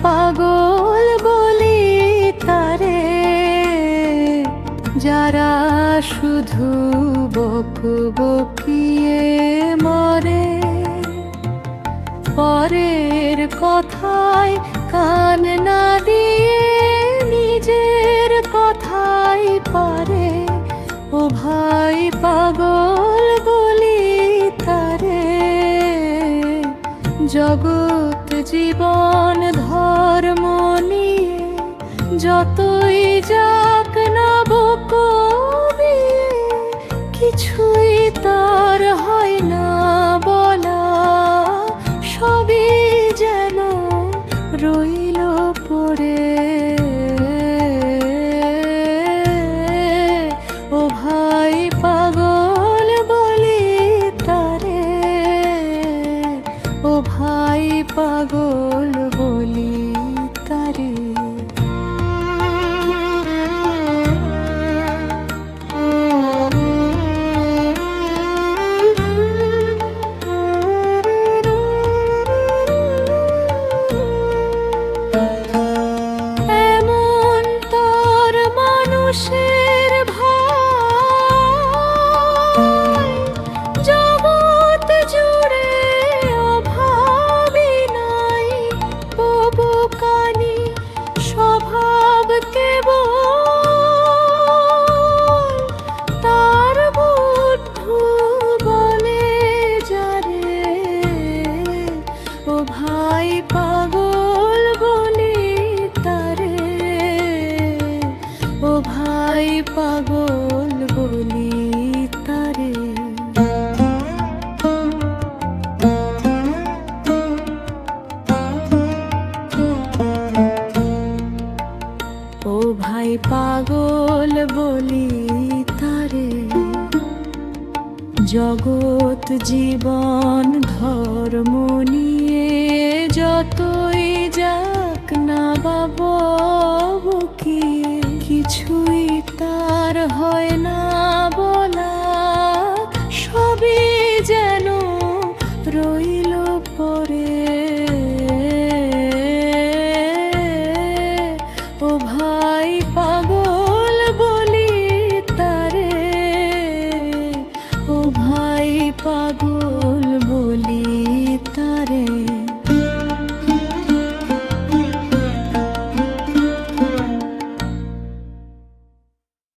পাগল বলি তারে, যারা শুধু বকিয়ে মরে। পরের কথায় কান না দিয়ে নিজের কথাই পারে। ও ভাই পাগল বলি তারে, জগৎ জীবন ধর্ম নিয়ে যতই যাক না বকবিয়ে, কিছুই তার হয় না বলা, সবই যেন রইল পড়ে। ও ভাই পাগল বলি তারে, ও ভাই পাগল বলি তারে। এমন তোর মানুষের ভাই, জগৎ জুড়ে অভাবই নাই। তবু কানি স্বভাব কেবল, তার বুদ্ধু বলে যারে। ও ভাই পাগল বলি তারে, ও ভাই পাগল বলি তারে। ও ভাই পাগল বলি তারে, জগৎ জীবন ধর্ম নিয়ে যতই যাক না বকিয়ে, কিছুই তার হয় না বলা, সবই যেন রইল পড়ে। ও ভাই পাগল বলি তারে, ও ভাই পাগল বলি